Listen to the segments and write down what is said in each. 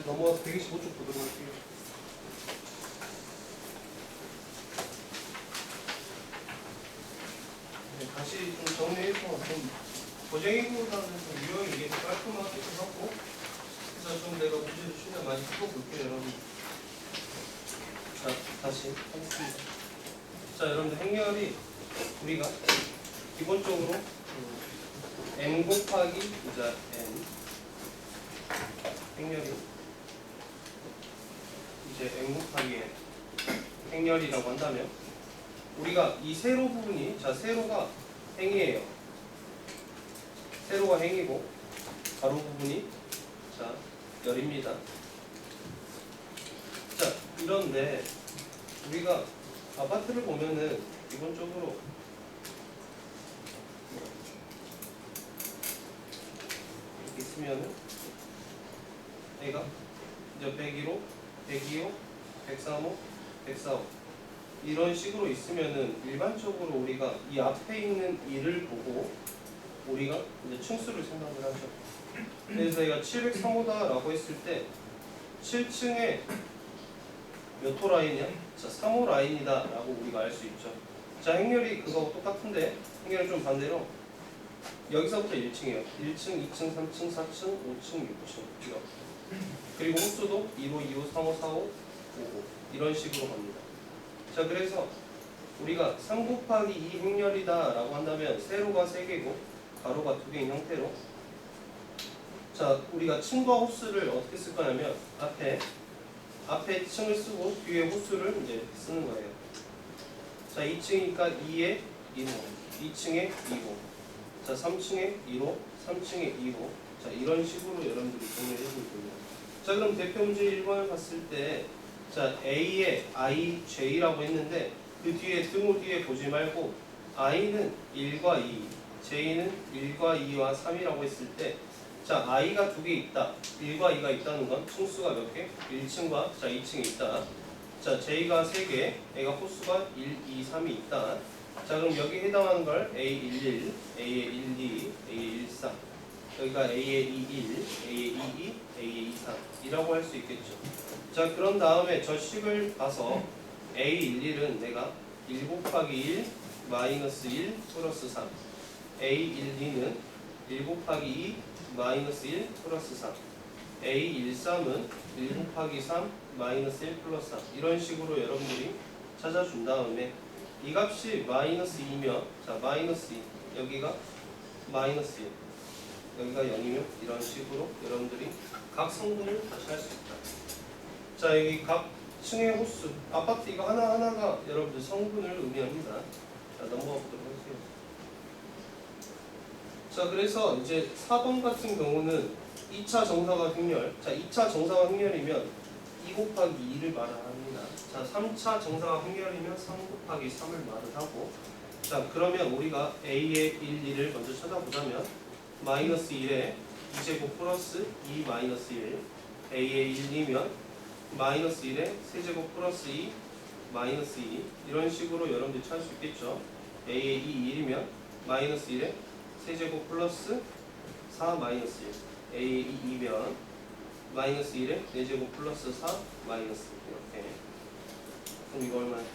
이제 넘어가서 125쪽 보도록 할게요. 네, 다시 좀 정리해서 좀 고쟁이보다는 좀 유형이 이게 깔끔하기도 하고, 그래서 좀 내가 문제를 쉬면 많이 풀어볼게요, 여러분. 자, 다시 하겠습니다. 자, 여러분들 행렬이 우리가 기본적으로 n 곱하기 이자 n 행렬이 이제 n 곱하기 n 행렬이라고 한다면 우리가 이 세로 부분이 자 세로가 행이에요. 세로가 행이고 가로 부분이 자 열입니다. 자 이런데 우리가 아파트를 보면은 기본적으로 이렇게 있으면은 얘가 이제 101호, 102호, 103호, 104호 이런 식으로 있으면은 일반적으로 우리가 이 앞에 있는 이를 보고 우리가 이제 층수를 생각을 하죠. 그래서 얘가 703호다라고 했을 때 7층에 몇 호 라인이야? 자, 3호 라인이다라고 우리가 알 수 있죠. 자, 행렬이 그거하고 똑같은데 행렬은 좀 반대로 여기서부터 1층이에요. 1층, 2층, 3층, 4층, 5층, 6층 이렇게. 그리고 호수도 2호, 2호, 3호, 4호, 5호 이런 식으로 갑니다. 자, 그래서 우리가 3 곱하기 2 행렬이다 라고 한다면 세로가 3개고 가로가 2개인 형태로 자, 우리가 층과 호수를 어떻게 쓸 거냐면 앞에 층을 쓰고 뒤에 호수를 이제 쓰는 거예요. 자, 2층이니까 2에 2호, 2층에 2호, 자, 3층에 1호, 3층에 2호. 자, 이런 식으로 여러분들이 정리해 주면 됩니다. 자, 그럼 대표 문제 1번을 봤을 때 자, A에 I, J라고 했는데 그 뒤에 등호 뒤에 보지 말고 I는 1과 2, J는 1과 2와 3이라고 했을 때 자, I가 2개 있다. 1과 2가 있다는 건 층수가 몇 개? 1층과 자 2층이 있다. 자, J가 3개, A가 호수가 1, 2, 3이 있다. 자, 그럼 여기 해당하는 걸 A11, A12, A13 여기가 A의 21, A의 22, A의 23 이라고 할 수 있겠죠. 자, 그런 다음에 저 식을 봐서 A11은 내가 1 곱하기 1 마이너스 1 플러스 3 A12는 1 곱하기 2 마이너스 1 플러스 3 A13은 1 곱하기 3 마이너스 1 플러스 3 이런 식으로 여러분들이 찾아준 다음에 이 값이 마이너스 2면 자 마이너스 2 여기가 마이너스 1 여기가 0이면 이런 식으로 여러분들이 각 성분을 다시 할 수 있다. 자, 여기 각 층의 호수 아파트 이거 하나하나가 여러분들 성분을 의미합니다. 자, 넘어가 보도록 할게요. 자, 그래서 이제 4번 같은 경우는 2차 정사각 행렬. 자, 2차 정사각 행렬이면 2 곱하기 2를 말을 합니다. 자, 3차 정사각 행렬이면 3 곱하기 3을 말을 하고 자, 그러면 우리가 A의 1, 2를 먼저 찾아보자면 마이너스 1에 2제곱 플러스 2 마이너스 1 A의 1, 2면 마이너스 1에 세제곱 플러스 2 마이너스 2 이런 식으로 여러분들이 찾을 수 있겠죠. A의 2, 1이면 마이너스 1에 세제곱 플러스 4 마이너스 1 A의 2, 2면 마이너스 1에 4제곱 플러스 4 마이너스 이렇게 그럼 이거 얼마나? 2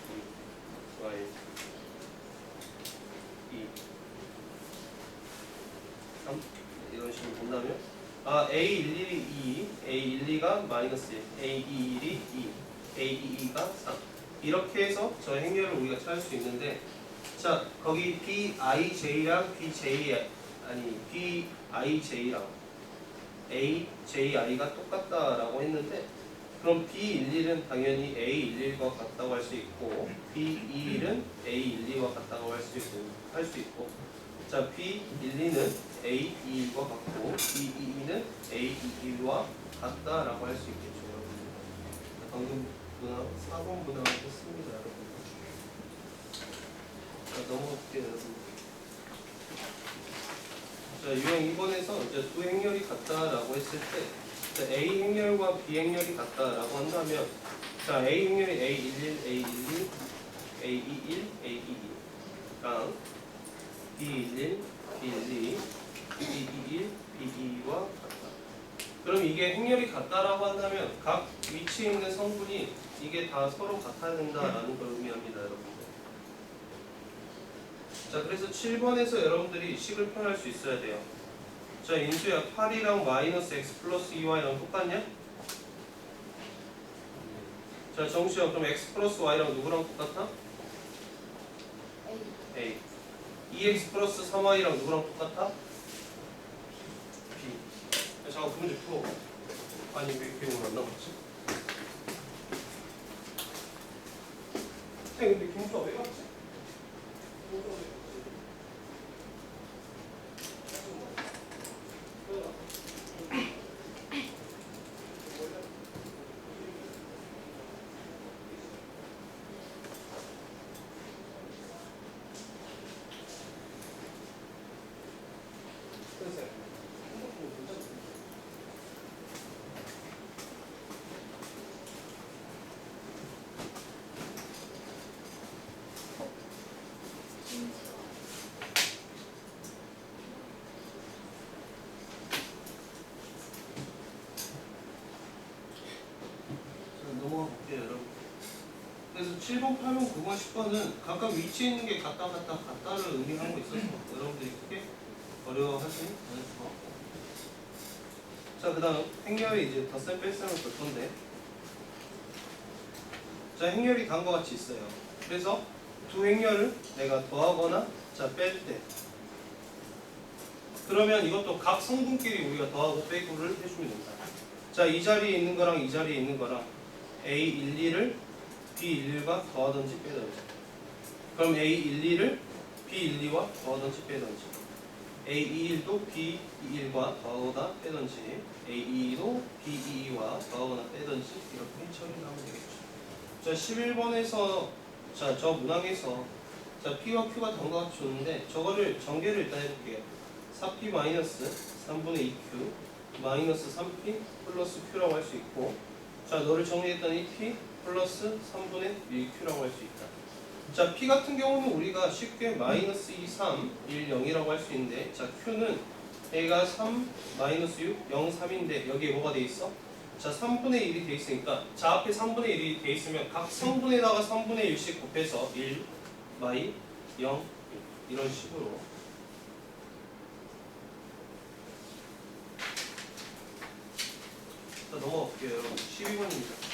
2 3 이런 식으로 본다면 A11이 2, A12가 마이너스 1, A21이 2, A22가 3 이렇게 해서 저 행렬을 우리가 찾을 수 있는데 자 거기 BIJ랑 BIJ랑 AJI가 똑같다라고 했는데 그럼 B11은 당연히 A11과 같다고 할 수 있고 B21은 A12와 같다고 할 수 있고 자, B12는 A21과 같고 B22는 A22와 같다라고 할 수 있겠죠, 여러분. 방금 문항 4번 문항을 했습니다, 여러분. 자, 넘어갈게요, 여러분. 자, 유형 2번에서 이제 두 행렬이 같다라고 했을 때 자, A 행렬과 B 행렬이 같다라고 한다면 자, A 행렬이 A11, A12, A21, A22랑 B11, B12, B21, B22와 같다. 그럼 이게 행렬이 같다라고 한다면 각 위치에 있는 성분이 이게 다 서로 같아야 된다라는 걸 의미합니다, 여러분들. 자, 그래서 7번에서 여러분들이 식을 표현할 수 있어야 돼요. 자, 인수야, 8이랑 마이너스 x 플러스 2y랑 똑같냐? 자, 정수야, 그럼 x 플러스 y랑 누구랑 똑같아? A. 2x 플러스 3y랑 누구랑 똑같아? B. 야, 잠깐 그 문제 풀어. 아니, 왜 이렇게 오늘 안 나왔지? 근데 김수아 왜 갔지? 넘어가 볼게요, 여러분. 그래서 7번, 8번, 9번, 10번은 각각 위치에 있는 게 같다를 의미하고 있어서 여러분들이 크게 어려워하지 않을 수가 없고. 자, 그 다음 행렬이 이제 덧셈 뺄셈을 볼 건데, 자, 행렬이 다음과 같이 있어요. 그래서 두 행렬을 내가 더하거나 자, 뺄 때, 그러면 이것도 각 성분끼리 우리가 더하고 빼고를 해주면 된다. 자, 이 자리에 있는 거랑 이 자리에 있는 거랑 A12를 B11과 더하든지 빼든지. 그럼 A12를 B12와 더하든지 빼든지. A21도 B21과 더하거나 빼든지. A22도 B22와 더하거나 빼든지 이렇게 처리를 하면 되겠죠. 자, 11번에서 자, 저 문항에서 자, P와 Q가 다음과 같이 오는데 저거를 전개를 일단 해볼게요. 4P 마이너스 3분의 2Q 마이너스 3P 플러스 Q라고 할 수 있고, 자, 너를 정리했더니 P 플러스 3분의 1Q라고 할 수 있다. 자, P 같은 경우는 우리가 쉽게 마이너스 2, 3, 1, 0이라고 할 수 있는데, 자, Q는 A가 3, 마이너스 6, 0, 3인데 여기에 뭐가 돼 있어? 자, 3분의 1이 돼 있으니까 자, 앞에 3분의 1이 돼 있으면 각 성분에다가 3분의 1씩 곱해서 1, 마이, 0, 6 이런 식으로. 자, 넘어가 볼게요, 여러분. 12번입니다.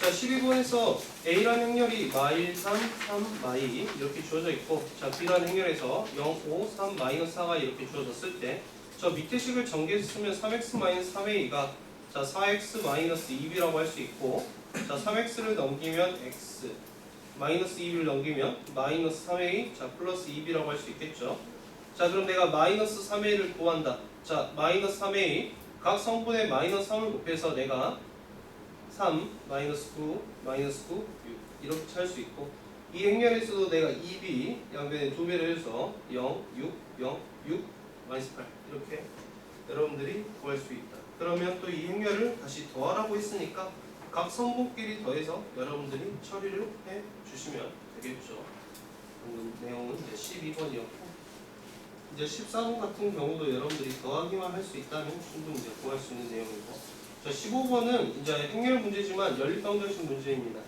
자, 12번에서 A라는 행렬이 마일 3, 3, 마이 이렇게 주어져 있고, 자, B라는 행렬에서 0, 5, 3, 마이너스 4가 이렇게 주어졌을 때, 저 밑에 식을 전개했으면 3x 마이너스 3a가 자, 4x 마이너스 2b라고 할 수 있고, 자, 3x를 넘기면 x, 마이너스 2b를 넘기면 마이너스 3a, 자, 플러스 2b라고 할 수 있겠죠. 자, 그럼 내가 마이너스 3a를 구한다. 자, 마이너스 3a 각 성분의 마이너스 3을 곱해서 내가 3, 마이너스 9, 마이너스 9, 6 이렇게 찰 수 있고, 이 행렬에서도 내가 2b 양변에 2배를 해서 0, 6, 0, 6, 마이너스 8 이렇게 여러분들이 구할 수 있다. 그러면 또 이 행렬을 다시 더하라고 했으니까 각 성분끼리 더해서 여러분들이 처리를 해 주시면 되겠죠. 방금 내용은 이제 12번이었고, 이제 14번 같은 경우도 여러분들이 더하기만 할 수 있다면 충분히 이제 구할 수 있는 내용이고, 자, 15번은 이제 행렬 문제지만 연립방정식 문제입니다.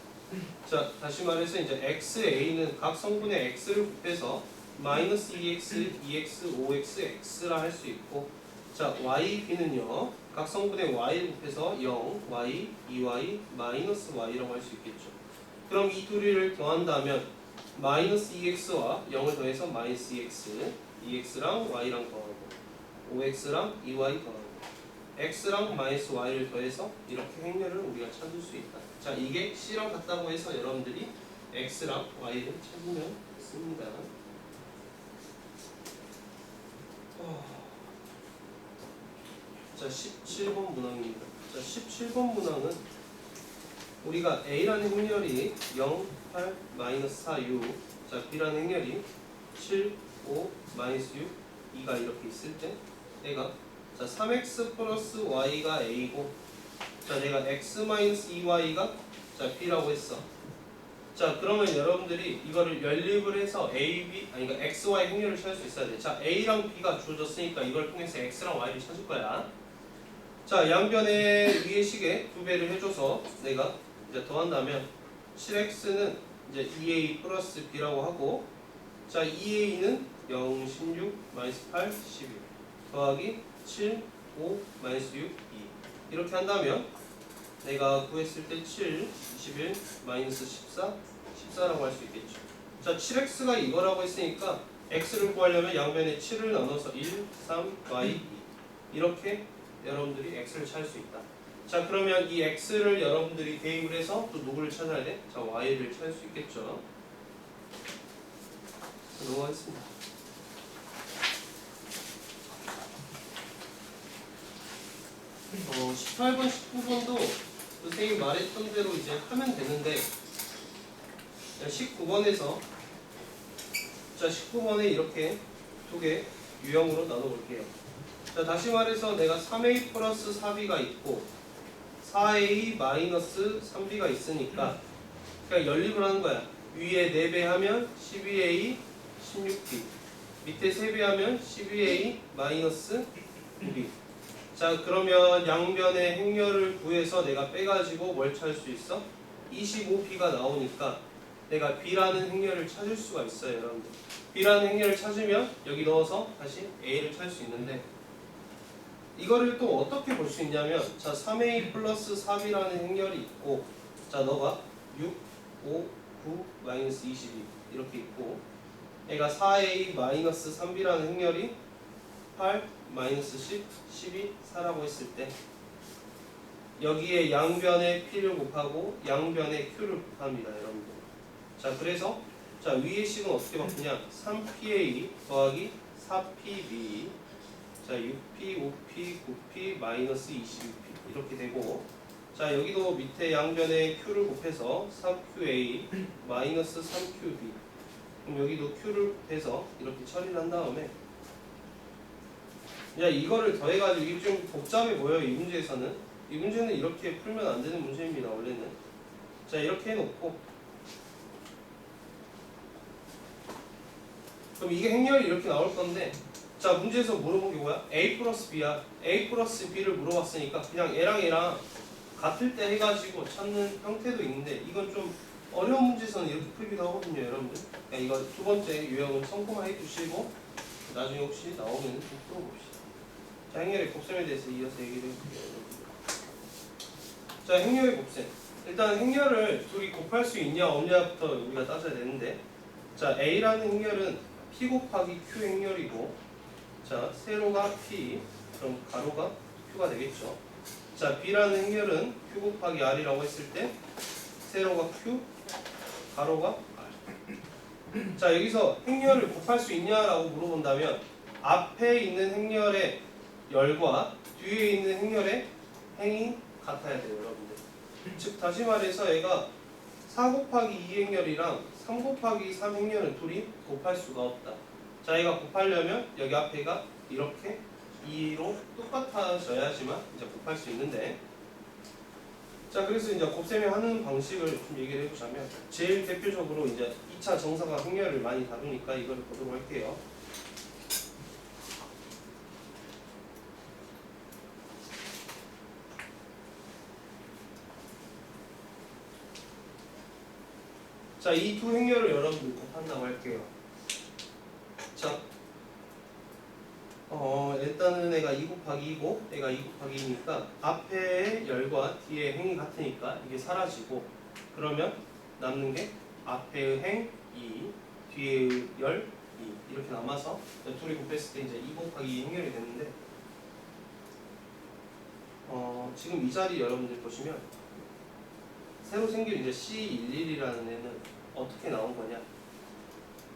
자, 다시 말해서 이제 XA는 각 성분의 X를 곱해서 마이너스 2X, 2X, 5X, X라 할 수 있고, 자, YB는요 각 성분의 Y를 곱해서 0, Y, 2Y, 마이너스 Y라고 할 수 있겠죠. 그럼 이 둘을 더한다면 마이너스 2X와 0을 더해서 마이너스 2X, 2X랑 Y랑 더하고 5X랑 2Y 더하고 X랑 마이너스 Y를 더해서 이렇게 행렬을 우리가 찾을 수 있다. 자, 이게 C랑 같다고 해서 여러분들이 X랑 Y를 찾으면 됐습니다. 자, 17번 문항입니다. 자, 17번 문항은 우리가 A라는 행렬이 0, 8, 마이너스 4, 6, 자, B라는 행렬이 7, 5, 마이너스 6, 2가 이렇게 있을 때 내가 자, 3x 플러스 y가 a고, 자, 내가 x 마이너스 2y가 자, b라고 했어. 자, 그러면 여러분들이 이거를 연립을 해서 A, B, 아니 그러니까 X, Y 행렬을 찾을 수 있어야 돼. 자, A랑 B가 주어졌으니까 이걸 통해서 X랑 Y를 찾을 거야. 자, 양변의 위의 식에 2배를 해줘서 내가 이제 더한다면 7X는 이제 2A 플러스 B라고 하고, 자, 2A는 0, 16, 마이너스 8, 12 더하기 7, 5, 마이너스 6, 2 이렇게 한다면 내가 구했을 때 7, 21, 마이너스 14, 14라고 할 수 있겠죠. 자, 7x가 이거라고 했으니까 x를 구하려면 양변에 7을 나눠서 1, 3, y, 2 이렇게 여러분들이 x를 찾을 수 있다. 자, 그러면 이 x를 여러분들이 대입을 해서 또 누구를 찾아야 돼? 자, y를 찾을 수 있겠죠. 넘어가겠습니다. 18번, 19번도 선생님이 말했던 대로 이제 하면 되는데, 19번에서 자 19번에 이렇게 2개 유형으로 나눠볼게요. 자, 다시 말해서 내가 3a 플러스 4b가 있고 4a 마이너스 3b가 있으니까 그냥 연립을 하는 거야. 위에 4배 하면 12a 16b, 밑에 3배 하면 12a 마이너스 9b. 자, 그러면 양변의 행렬을 구해서 내가 빼가지고 뭘 찾을 수 있어? 25b가 나오니까 내가 b라는 행렬을 찾을 수가 있어요, 여러분들. b라는 행렬을 찾으면 여기 넣어서 다시 a를 찾을 수 있는데, 이거를 또 어떻게 볼 수 있냐면, 자, 3a 플러스 4b라는 행렬이 있고, 자, 너가 6, 5, 9, 마이너스 22 이렇게 있고, 얘가 4a 마이너스 3b라는 행렬이 8, 마이너스 10, 12, 4라고 했을 때 여기에 양변의 p를 곱하고 양변의 q를 곱합니다, 여러분들. 자, 그래서 자, 위의 식은 어떻게 바꾸냐? 3pa 더하기 4pb, 자, 6p, 5p, 9p, 마이너스 26p 이렇게 되고, 자, 여기도 밑에 양변에 q를 곱해서 3qa 마이너스 3qb, 그럼 여기도 q를 곱해서 이렇게 처리를 한 다음에, 야, 이거를 더해가지고 이게 좀 복잡해 보여요, 이 문제에서는. 이 문제는 이렇게 풀면 안 되는 문제입니다, 원래는. 자, 이렇게 해놓고, 그럼 이게 행렬이 이렇게 나올 건데, 자, 문제에서 물어본 게 뭐야? a 플러스 b야. a 플러스 b를 물어봤으니까 그냥 얘랑 얘랑 같을 때 해가지고 찾는 형태도 있는데, 이건 좀 어려운 문제에서는 이렇게 풀기도 하거든요, 여러분들. 그러니까 이거 두 번째 유형은 참고만 해주시고 나중에 혹시 나오면 좀 풀어봅시다. 자, 행렬의 곱셈에 대해서 이어서 얘기를 해볼게요. 자, 행렬의 곱셈. 일단 행렬을 둘이 곱할 수 있냐 없냐부터 우리가 따져야 되는데, 자, a라는 행렬은 p 곱하기 q 행렬이고, 자, 세로가 p, 그럼 가로가 q가 되겠죠. 자, b라는 행렬은 q 곱하기 r이라고 했을 때 세로가 q, 가로가 r. 자, 여기서 행렬을 곱할 수 있냐라고 물어본다면 앞에 있는 행렬의 열과 뒤에 있는 행렬의 행이 같아야 돼요, 여러분들. 즉, 다시 말해서 얘가 4 곱하기 2 행렬이랑 3 곱하기 3 행렬은 둘이 곱할 수가 없다. 자, 얘가 곱하려면 여기 앞에가 이렇게 2로 똑같아져야지만 이제 곱할 수 있는데, 자, 그래서 이제 곱셈을 하는 방식을 좀 얘기를 해보자면, 제일 대표적으로 이제 2차 정사각 행렬을 많이 다루니까 이걸 보도록 할게요. 자, 이 두 행렬을 여러분들 곱한다고 할게요. 자, 일단은 애가 2 곱하기 2고 애가 2 곱하기 2니까 앞에 열과 뒤에 행이 같으니까 이게 사라지고, 그러면 남는 게 앞에의 행 2, 뒤에의 열 2 이렇게 남아서 둘이 곱했을 때 이제 2 곱하기 2 행렬이 됐는데, 지금 이 자리 여러분들 보시면 새로 생긴 이제 C11이라는 애는 어떻게 나온 거냐?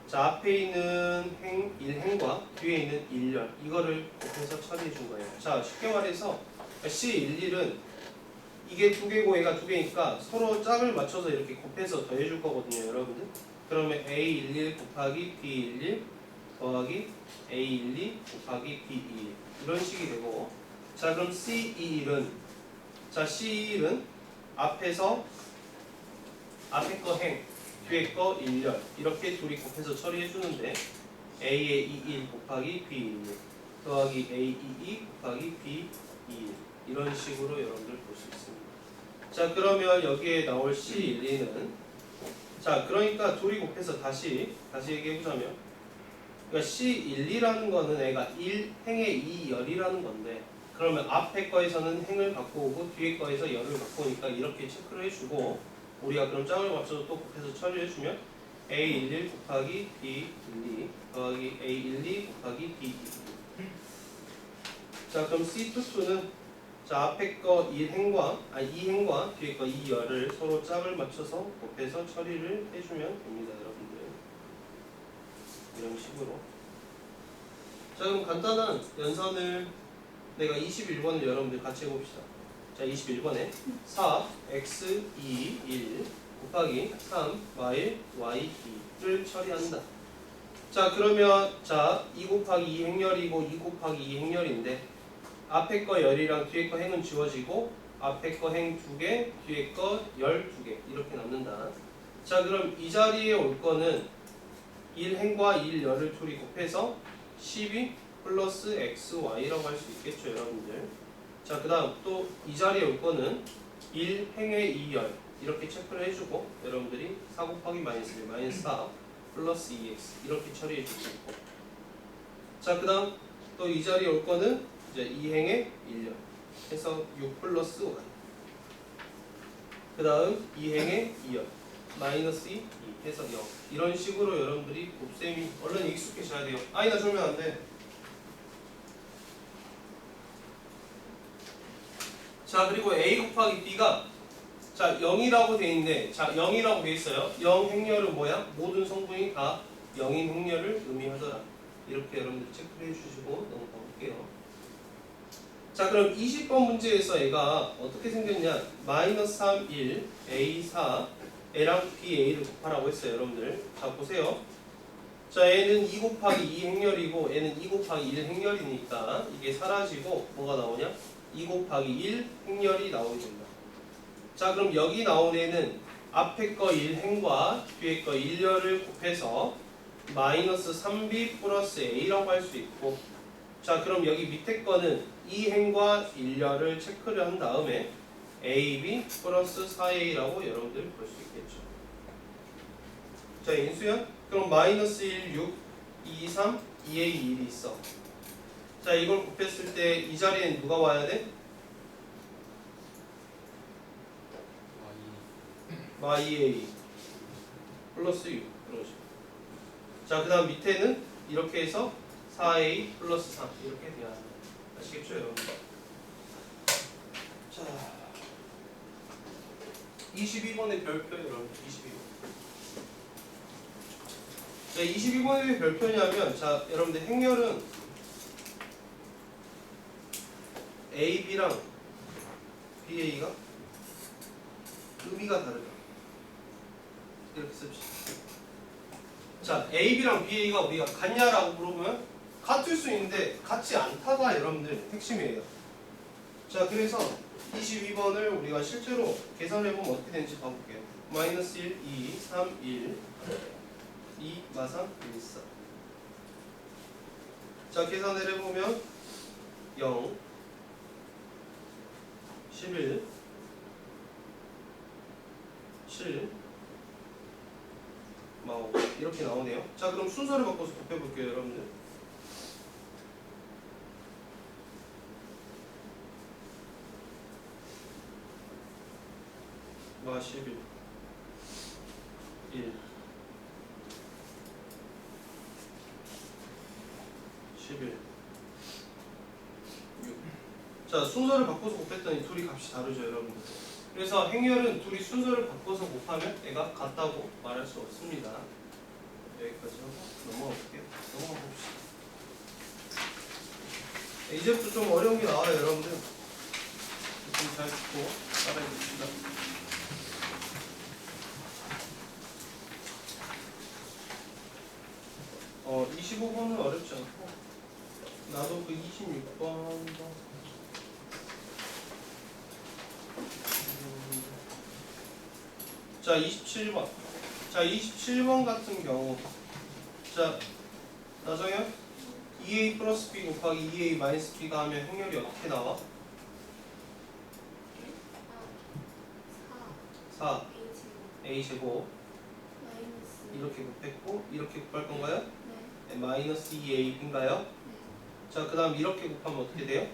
자, 앞에 있는 행 1행과 뒤에 있는 1열 이거를 곱해서 처리해 준 거예요. 자, 쉽게 말해서 C11은 이게 두 개고 얘가 두 개니까 서로 짝을 맞춰서 이렇게 곱해서 더해 줄 거거든요, 여러분들. 그러면 A11 곱하기 B11 더하기 A12 곱하기 B21 이런 식이 되고, 자, 그럼 C21은 자, C21은 앞에서 앞에 거 행 뒤에 거 1열 이렇게 둘이 곱해서 처리해 주는데 A의 21 곱하기 B21 더하기 A22 곱하기 B21 이런 식으로 여러분들 볼 수 있습니다. 자 그러면 여기에 나올 C12는 자 그러니까 둘이 곱해서 다시 얘기해보자면 그러니까 C12라는 거는 애가 1행의 2열이라는 건데 그러면 앞에 거에서는 행을 갖고 오고 뒤에 거에서 열을 갖고 오니까 이렇게 체크를 해주고 우리가 그럼 짝을 맞춰서 또 곱해서 처리해주면 A11 곱하기 B12 더하기 A12 곱하기 B12 자 그럼 C22는 자 앞에 거 2행과 뒤에 거 2열을 서로 짝을 맞춰서 곱해서 처리를 해주면 됩니다 여러분들 이런 식으로 자 그럼 간단한 연산을 내가 21번을 여러분들 같이 해봅시다. 자 21번에 4 x 2 1 곱하기 3 y y 2를 처리한다. 자 그러면 자 2 곱하기 2 행렬이고 2 곱하기 2 행렬인데 앞에 거 열이랑 뒤에 거 행은 지워지고 앞에 거 행 2개 뒤에 거 열 2개 이렇게 남는다. 자 그럼 이 자리에 올 거는 1행과 1열을 둘이 곱해서 12 플러스 xy라고 할 수 있겠죠 여러분들. 자 그 다음 또 이 자리에 올 거는 1행의 2열 이렇게 체크를 해주고 여러분들이 4 곱하기 마이너스 1 마이너스 4 플러스 2x 이렇게 처리해 줄 수 있고 자 그 다음 또 이 자리에 올 거는 이제 2행의 1열 해서 6 플러스 y 그 다음 2행의 2열 마이너스 2 해서 0 이런 식으로 여러분들이 곱셈이 얼른 익숙해져야 돼요. 아니다 줄면 안 돼. 자 그리고 A 곱하기 B가 자 0이라고 돼 있는데 자 0이라고 돼 있어요. 0 행렬은 뭐야? 모든 성분이 다 0인 행렬을 의미하더라. 이렇게 여러분들 체크를 해주시고 넘어가 볼게요. 자 그럼 20번 문제에서 얘가 어떻게 생겼냐? 마이너스 3, 1, A, 4 A랑 BA를 곱하라고 했어요 여러분들. 자 보세요. 자 A는 2 곱하기 2 행렬이고 A는 2 곱하기 1 행렬이니까 이게 사라지고 뭐가 나오냐? 2 곱하기 1 행렬이 나오게 된다. 자 그럼 여기 나온 애는 앞에 거 1행과 뒤에 거 1열을 곱해서 마이너스 3b 플러스 a라고 할 수 있고 자 그럼 여기 밑에 거는 2행과 1열을 체크를 한 다음에 ab 플러스 4a라고 여러분들 볼 수 있겠죠. 자 인수연 그럼 마이너스 1, 6, 2, 3, 2a, 1이 있어. 자 이걸 곱했을 때 이 자리엔 누가 와야 돼? y2a 플러스 6 그러죠. 자 그 다음 밑에는 이렇게 해서 4a 플러스 3 이렇게 돼야 합니다. 아시겠죠 여러분? 자 22번의 별표 여러분 22번 자 22번의 왜 별표냐면 자 여러분들 행렬은 A, B랑 B, A가 의미가 다르다. 이렇게 씁시다. 자, A, B랑 B, A가 우리가 같냐라고 물어보면 같을 수 있는데 같지 않다가 여러분들 핵심이에요. 자, 그래서 22번을 우리가 실제로 계산해보면 어떻게 되는지 봐볼게요. 마이너스 1, 2, 3, 1, 2, 마상 1, 4. 자, 계산을 해보면 0, 11, 7, 마오 이렇게 나오네요. 자 그럼 순서를 바꿔서 곱해볼게요 여러분들. 마 11, 1, 11, 6. 자 순서를 바꿔서 곱했더니 둘이 값이 다르죠 여러분들. 그래서 행렬은 둘이 순서를 바꿔서 곱하면 얘가 같다고 말할 수 없습니다. 여기까지 하고 넘어가 볼게요. 넘어가 봅시다. 이제부터 좀 어려운 게 나와요 여러분들. 좀 잘 듣고 따라해 봅시다. 25번은 어렵지 않고 나도 그 26번도 자 27번 자 27번 같은 경우 자 나정현 2a 플러스 b 곱하기 2a 마이너스 b가 하면 행렬이 어떻게 나와? 4 a 제곱 이렇게 곱했고 이렇게 곱할 건가요? 네, 마이너스 2ab인가요? 자 그 다음 이렇게 곱하면 어떻게 돼요?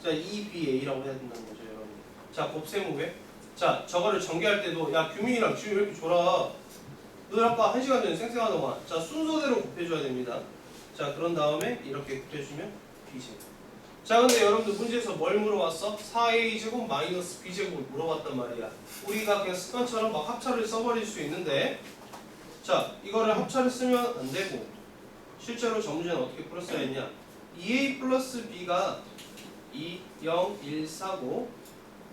자 2ba라고 해야 된다는 거죠 여러분. 자 곱셈 후에 자 저거를 전개할 때도 야 규민이랑 지금 왜 이렇게 졸아? 너 아까 1시간 전에 쌩쌩하더만. 자 순서대로 곱해줘야 됩니다. 자 그런 다음에 이렇게 곱해주면 b제곱. 자 근데 여러분들 문제에서 뭘 물어봤어? 4a제곱 마이너스 b제곱을 물어봤단 말이야. 우리가 그냥 습관처럼 막 합차를 써버릴 수 있는데 자 이거를 합차를 쓰면 안 되고 실제로 정문제는 어떻게 풀었어야 했냐? 2a 플러스 b가 2, 0, 1, 4고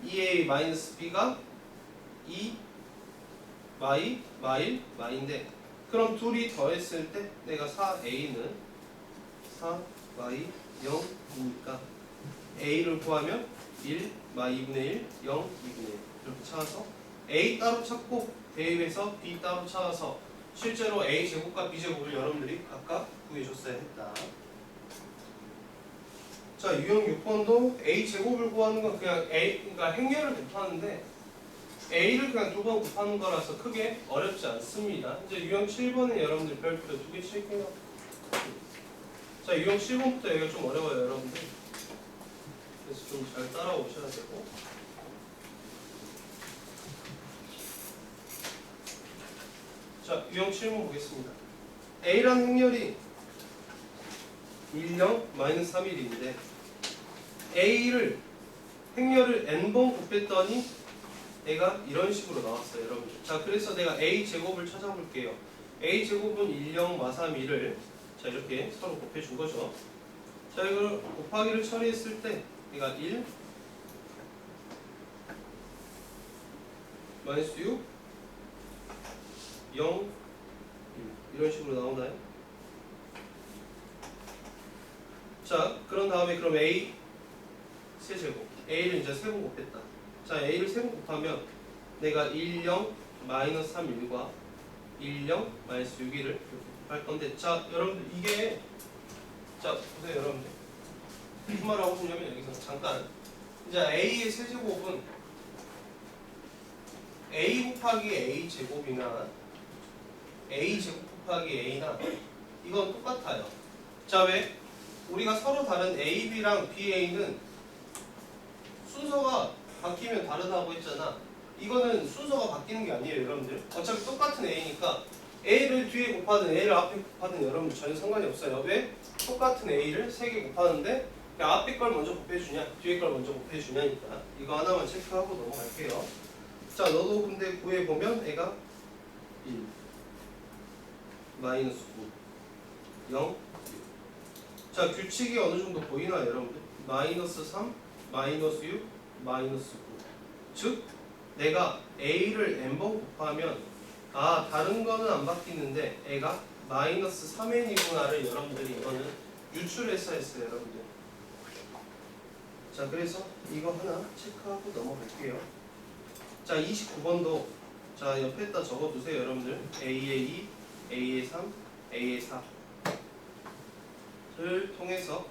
2a 마이너스 b가 2, 마이, 마일, 마인데 그럼 둘이 더했을 때 내가 4a는 4, 마이, 0이니까 a를 구하면 1, 마이 2분의 1, 0, 2분의 1 이렇게 찾아서 a 따로 찾고 대입해서 b 따로 찾아서 실제로 a 제곱과 b 제곱을 여러분들이 각각 구해줬어야 했다. 자 유형 6번도 a 제곱을 구하는 건 그냥 a 그러니까 행렬을 곱하는데 a를 그냥 두 번 곱하는 거라서 크게 어렵지 않습니다. 이제 유형 7번은 여러분들 별표 2개 칠게요. 자 유형 7번부터 여기가 좀 어려워요 여러분들. 그래서 좀 잘 따라오셔야 되고. 자 유형 7번 보겠습니다. a라는 행렬이 1, 0, 마이너스 3, 1인데 a를 행렬을 n번 곱했더니 얘가 이런 식으로 나왔어요 여러분들. 자 그래서 내가 a 제곱을 찾아볼게요. a 제곱은 1, 0, 마 3, 1을 자 이렇게 서로 곱해준 거죠. 자 이걸 곱하기를 처리했을 때 얘가 1 마이너스 6 0 1 이런 식으로 나오나요? 자 그런 다음에 그럼 a 세제곱 a를 이제 세 번 곱했다. 자 a를 세 번 곱하면 내가 1, 0, 마이너스 3, 1과 1, 0, 마이너스 6, 1을 이렇게 곱할 건데 자 여러분들 이게 자 보세요 여러분들 무슨 말 하고 싶냐면 여기서 잠깐 이제 a의 세제곱은 a 곱하기 a 제곱이나 a 제곱 곱하기 a나 이건 똑같아요. 자 왜? 우리가 서로 다른 a, b랑 b, a는 순서가 바뀌면 다르다고 했잖아. 이거는 순서가 바뀌는 게 아니에요 여러분들. 어차피 똑같은 a니까 a를 뒤에 곱하든 a를 앞에 곱하든 여러분들 전혀 상관이 없어요. 왜? 똑같은 a를 3개 곱하는데 앞에 걸 먼저 곱해주냐 뒤에 걸 먼저 곱해주냐니까 이거 하나만 체크하고 넘어갈게요. 자 너도 근데 구해보면 애가 1 마이너스 9 0 자 규칙이 어느 정도 보이나요 여러분들? 마이너스 3 마이너스 6 마이너스 9 즉 내가 a를 n번 곱하면 아 다른 거는 안 바뀌는데 애가 마이너스 3n이구나를 여러분들이 이거는 유출해서 했어요 여러분들. 자 그래서 이거 하나 체크하고 넘어갈게요. 자 29번도 자 옆에다 적어두세요 여러분들. a의 2 a의 3 a의 4를 통해서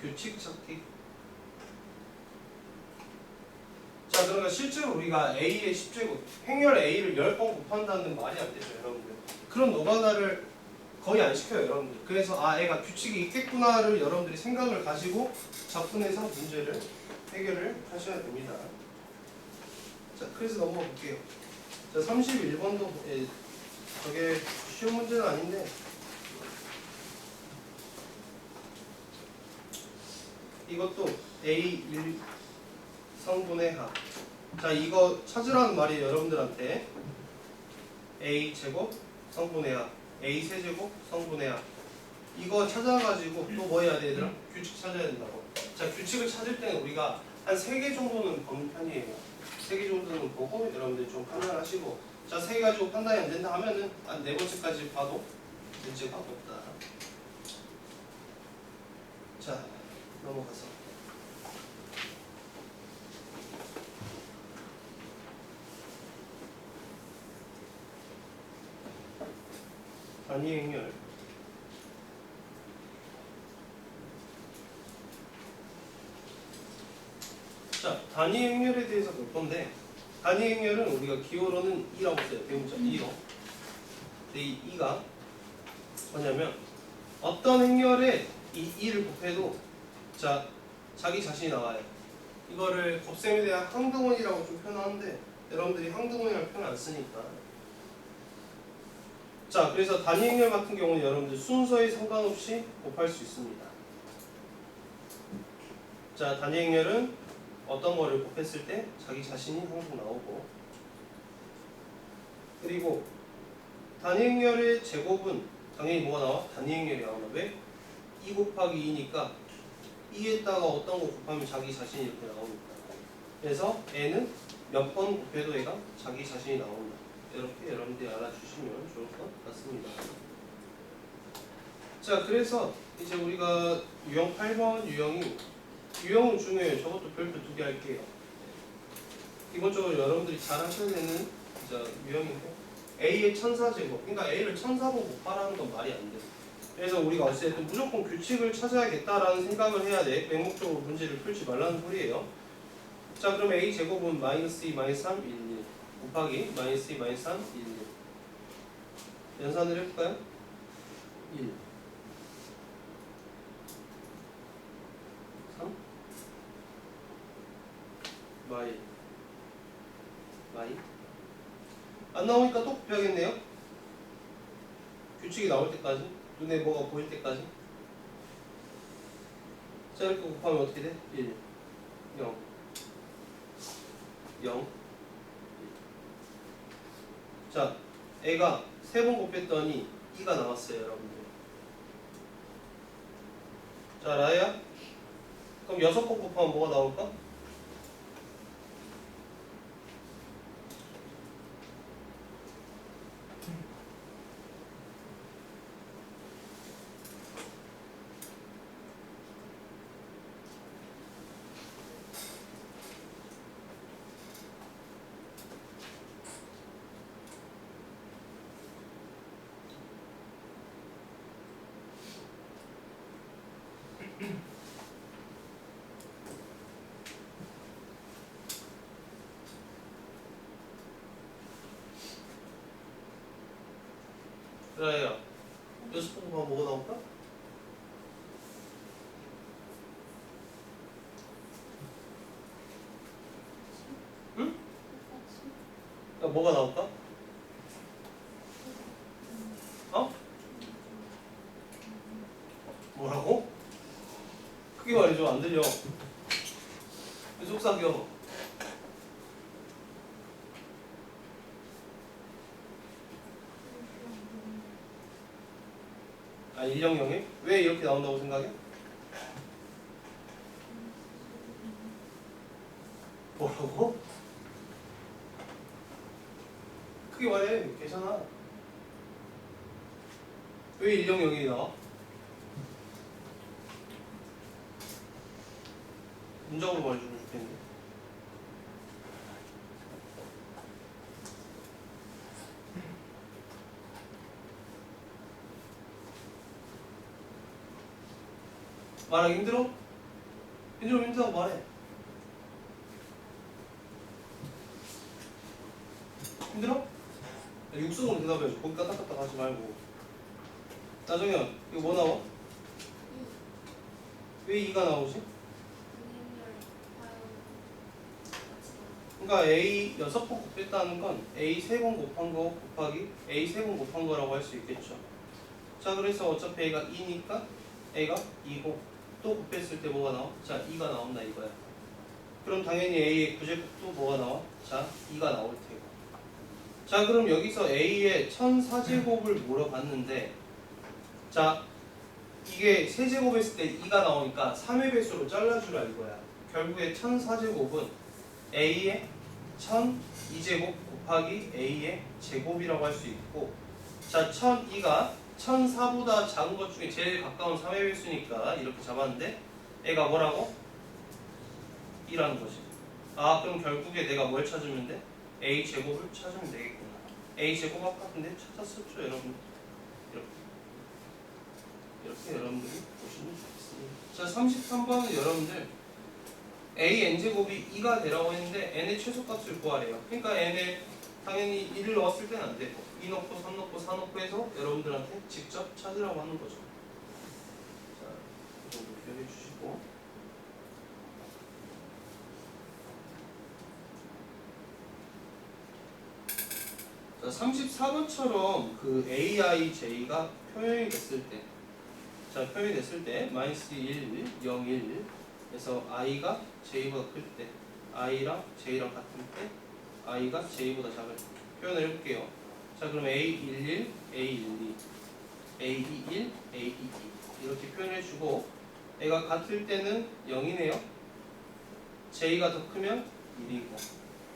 규칙 찾기. 자 그러니까 실제로 우리가 a의 10제곱 행렬 a를 10번 곱한다는 말이 안 되죠 여러분들. 그런 노가다를 거의 안 시켜요 여러분들. 그래서 아 애가 규칙이 있겠구나를 여러분들이 생각을 가지고 접근해서 문제를 해결을 하셔야 됩니다. 자 그래서 넘어가 볼게요. 자 31번도 저게 쉬운 문제는 아닌데 이것도 A1 성분의 하. 자 이거 찾으라는 말이 여러분들한테 A 제곱 성분의 하 A 세제곱 성분의 하 이거 찾아가지고 또 뭐 해야 돼 얘들아? 규칙 찾아야 된다고. 자 규칙을 찾을 때는 우리가 한 3개 정도는 보는 편이에요. 3개 정도는 보고 여러분들 좀 판단하시고 자 3개 가지고 판단이 안 된다 하면은 한 4번째까지 봐도 문제가 없다. 자 넘어가서 단위 행렬. 자, 단위 행렬에 대해서 볼 건데, 단위 행렬은 우리가 기호로는 2라고 써요. 대문자 2로. 근데 이 2가 뭐냐면 어떤 행렬에 이 2를 곱해도 자, 자기 자신이 나와요. 이거를 곱셈에 대한 항등원이라고 좀 표현하는데 여러분들이 항등원이라고 표현 안 쓰니까. 자, 그래서 단위 행렬 같은 경우는 여러분들 순서에 상관없이 곱할 수 있습니다. 자, 단위 행렬은 어떤 거를 곱했을 때 자기 자신이 항상 나오고, 그리고 단위 행렬의 제곱은 당연히 뭐가 나와? 단위 행렬이 나온다. 왜? 2 곱하기 2니까 2에다가 어떤 거 곱하면 자기 자신이 이렇게 나오니까. 그래서 n은 몇 번 곱해도 얘가 자기 자신이 나온다. 이렇게 여러분들이 알아주시면 좋을 것 같습니다. 자, 그래서 이제 우리가 유형 8번 유형은 중요해요. 저것도 별표 2개 할게요. 기본적으로 여러분들이 잘 하셔야 되는 유형인데, A의 1004제곱, 그러니까 A를 1004번 곱하라는 건 말이 안 돼. 그래서 우리가 어쨌든 무조건 규칙을 찾아야겠다라는 생각을 해야 돼. 맹목적으로 문제를 풀지 말라는 소리예요. 자, 그럼 A 제곱은 마이너스 2, 마이너스 3, 1, 1 곱하기 마이너스 2, 마이너스 3, 1, 1 연산을 해볼까요? 1 3 마이 안 나오니까 또 곱해야겠네요. 규칙이 나올 때까지, 눈에 뭐가 보일 때까지. 자, 이렇게 곱하면 어떻게 돼? 1 0 0 자, A가 3번 곱했더니 2가 나왔어요, 여러분들. 자, 라야, 그럼 6번 곱하면 뭐가 나올까? 라야, 6번 곱하면 뭐가 나올까? 응? 야, 뭐가 나올까? 어? 뭐라고? 크게 말해줘. 안 들려. 속삭여. 아, 100에? 왜 이렇게 나온다고 생각해? 뭐라고? 크게 말해. 괜찮아. 왜 100이 나와? 문장으로 말해주면 좋겠는데. 말하기 힘들어? 힘들면 힘들다고 말해. 힘들어? 육성으로 대답해야지. 거기 까딱까딱 하지 말고. 나정현, 이거 뭐 나와? 왜 2가 나오지? 그러니까 A 6번 곱했다는 건 A 3번 곱한 거 곱하기 A 3번 곱한 거라고 할 수 있겠죠. 자, 그래서 어차피 A가 2니까 A가 2고 또 곱했을 때 뭐가 나와? 자, 2가 나온다 이거야. 그럼 당연히 A의 구제곱도 뭐가 나와? 자, 2가 나올 테고. 자, 그럼 여기서 A의 1004제곱을 물어봤는데, 자, 이게 세제곱 했을 때 2가 나오니까 3의 배수로 잘라주라 이거야. 결국에 1004제곱은 A의 1002제곱 곱하기 A의 제곱이라고 할 수 있고, 자, 1002가 1004보다 작은 것 중에 제일 가까운 3의 배수니까 이렇게 잡았는데 애가 뭐라고? 2라는 거지. 아, 그럼 결국에 내가 뭘 찾으면 돼? A 제곱을 찾으면 되겠구나. A 제곱 아까 근데 찾았었죠, 여러분? 이렇게 여러분들이 보시면 되겠습니다. 자, 33번은 여러분들 a n제곱이 2가 되라고 했는데 n의 최소값을 구하래요. 그러니까 n에 당연히 1을 넣었을 때는 안 되고 2 넣고 3 넣고 4 넣고 해서 여러분들한테 직접 찾으라고 하는 거죠. 자, 이 정도 기억해 주시고 자, 34번처럼 그 AIJ가 표현이 됐을 때 자, 표현이 됐을 때 마이너스 1, 0, 1에서 i가 j보다 클 때 i랑 j랑 같을 때 i가 j보다 작을 때 표현을 해볼게요. 자, 그럼 A11, A12, A21, A22 이렇게 표현해주고 a가 같을 때는 0이네요. j가 더 크면 1이고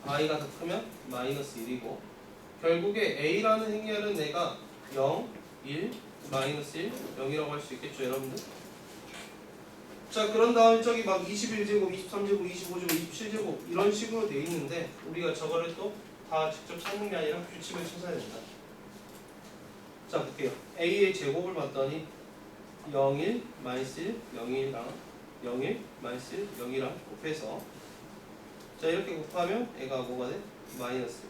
i가 더 크면 마이너스 1이고 결국에 a라는 행렬은 내가 0, 1, 마이너스 1, 0이라고 할 수 있겠죠, 여러분들? 자, 그런 다음에 저기 막 21제곱, 23제곱, 25제곱, 27제곱 이런 식으로 돼 있는데 우리가 저거를 또 다 직접 찾는 게 아니라 규칙을 찾아야 된다. 자, 볼게요. a의 제곱을 봤더니 0, 1, 마이너스 1, 0, 1이랑 0, 1, 마이너스 1, 0이랑 곱해서 자, 이렇게 곱하면 애가 뭐가 돼? 마이너스.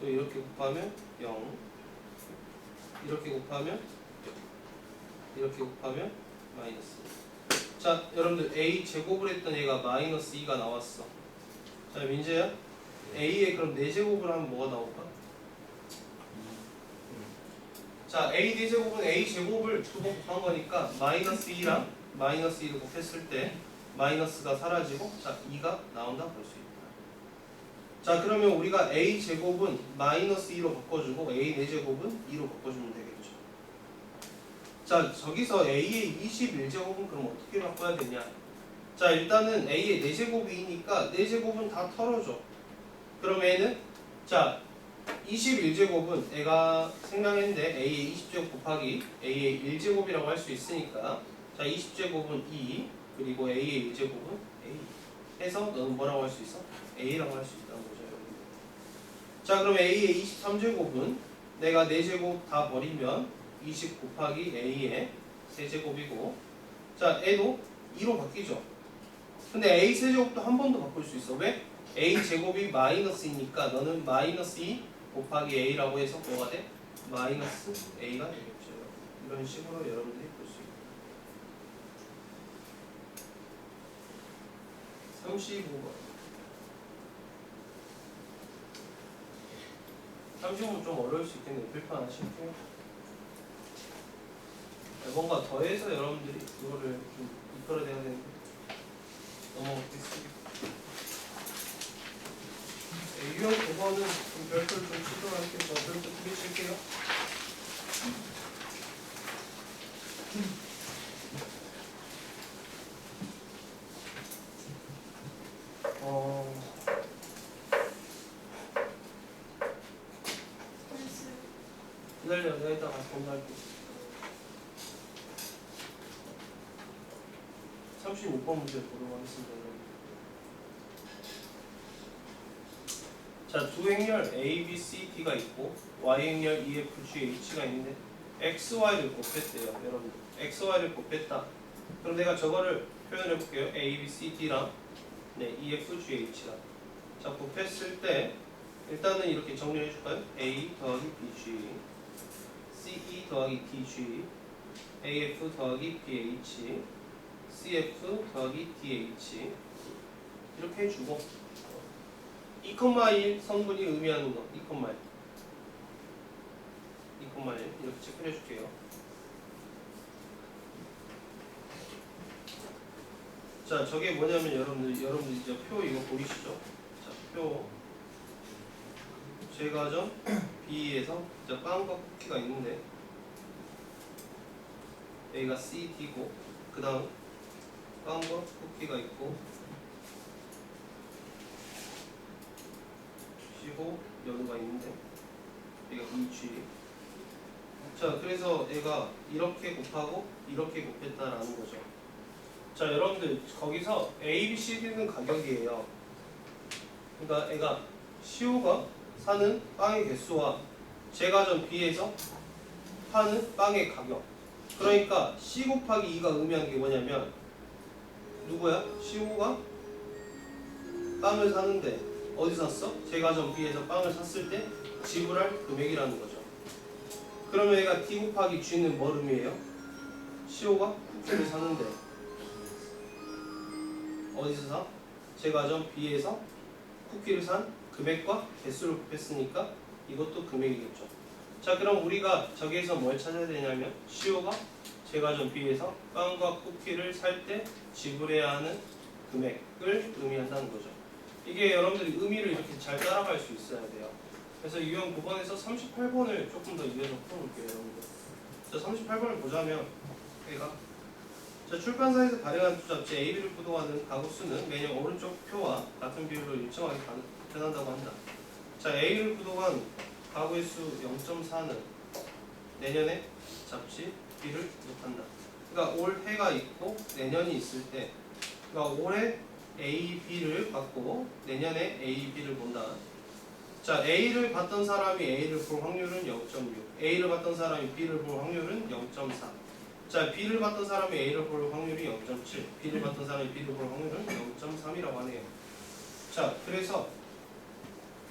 또 이렇게 곱하면 0. 이렇게 곱하면 마이너스. 자, 여러분들 a 제곱을 했던 얘가 마이너스 2가 나왔어. 자, 민재야, a의 그럼 4제곱을 하면 뭐가 나올까? 자, a 4제곱은 a 제곱을 두 번 곱한 거니까 마이너스 2랑 마이너스 2를 곱했을 때 마이너스가 사라지고 자, 2가 나온다 볼 수 있다. 자, 그러면 우리가 a 제곱은 마이너스 2로 바꿔주고 a 4제곱은 2로 바꿔주면 되겠죠. 자, 저기서 a의 21제곱은 그럼 어떻게 바꿔야 되냐? 자, 일단은 a의 4제곱이니까 4제곱은 다 털어줘. 그럼 a는 자 21제곱은 애가 생각했는데 a의 20제곱 곱하기 a의 1제곱이라고 할 수 있으니까 자 20제곱은 2 그리고 a의 1제곱은 a 해서 너는 뭐라고 할 수 있어? a라고 할 수 있다는 거죠, 여러분. 자, 그럼 a의 23제곱은 내가 4제곱 다 버리면 20 곱하기 a의 세제곱이고 자, a도 2로 바뀌죠. 근데 a 세제곱도 한 번 더 바꿀 수 있어. 왜? a 제곱이 마이너스이니까 너는 마이너스 2 곱하기 a라고 해서 뭐가 돼? 마이너스 a가 되겠죠. 이런 식으로 여러분들이 볼 수 있고 35번 35번 좀 어려울 수 있겠네요. 불편 안 쉴게요. 뭔가 더해서 여러분들이 그거를 좀 이끌어내야 되는데 넘어가겠습니다. 유형 9번은 별표를 좀 치도록 할게요. 별표 2개 칠게요. 기다려, 내가 이따 가서 검사할게. 36번 문제 보도록 하겠습니다. 자, 두 행렬 A, B, C, D가 있고 Y 행렬 E, F, G, H가 있는데 X, Y를 곱했대요. 여러분, X, Y를 곱했다. 그럼 내가 저거를 표현해 볼게요. A, B, C, D랑 네, E, F, G, H랑 자, 곱했을 때 일단은 이렇게 정리해 줄까요? A 더하기 BG CE 더하기 DG AF 더하기 BH CF 더하기 DH 이렇게 해주고 2,1 성분이 의미하는 거 2,1 이렇게 체크해 줄게요. 자, 저게 뭐냐면 여러분들 이제 표 이거 보이시죠? 자, 표 제과점 B에서 빵과 쿠키가 있는데 A가 C, D고 그 다음 빵과 쿠키가 있고 C고 연우가 있는데 A가 B, G 자, 그래서 얘가 이렇게 곱하고 이렇게 곱했다라는 거죠. 자, 여러분들 거기서 A, B, C, D는 가격이에요. 그러니까 애가 CO가 사는 빵의 개수와 제과점 B에서 파는 빵의 가격. 그러니까 C 곱하기 2가 의미하는 게 뭐냐면 누구야? C5가 빵을 사는데 어디 샀어? 제과점 B에서 빵을 샀을 때 지불할 금액이라는 거죠. 그러면 얘가 D 곱하기 G는 뭘 의미해요? C5가 쿠키를 사는데 어디서 사? 제과점 B에서 쿠키를 산 금액과 개수를 곱했으니까 이것도 금액이겠죠. 자, 그럼 우리가 저기에서 뭘 찾아야 되냐면 C5가 제과점 B에서 빵과 쿠키를 살 때 지불해야 하는 금액을 의미한다는 거죠. 이게 여러분들이 의미를 이렇게 잘 따라갈 수 있어야 돼요. 그래서 유형 9번에서 38번을 조금 더 이어서 풀어볼게요, 여러분들. 자, 38번을 보자면 얘가 자, 출판사에서 발행한 두 잡지 AB를 구독하는 가구 수는 매년 오른쪽 표와 같은 비율로 일정하게 변한다고 한다. 자, A를 구독한 가구의 수 0.4는 내년에 잡지 B를 구독한다. 그러니까 올해가 있고 내년이 있을 때, 그러니까 올해 A, B를 받고 내년에 A, B를 본다. 자, A를 받던 사람이 A를 볼 확률은 0.6, A를 받던 사람이 B를 볼 확률은 0.4. 자, B를 받던 사람이 A를 볼 확률이 0.7, B를 받던 사람이 B를 볼 확률은 0.3이라고 하네요. 자, 그래서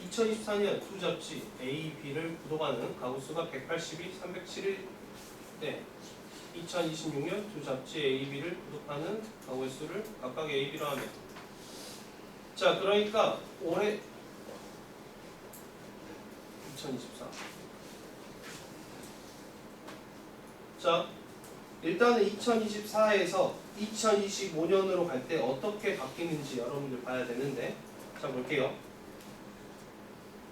2024년 두 잡지 A, B를 구독하는 가구 수가 182, 307일 때 2026년 두 잡지 A, B를 구독하는 가구의 수를 각각 A, B로 하면 자, 그러니까 올해 2024 자, 일단은 2024에서 2025년으로 갈 때 어떻게 바뀌는지 여러분들 봐야 되는데 자, 볼게요.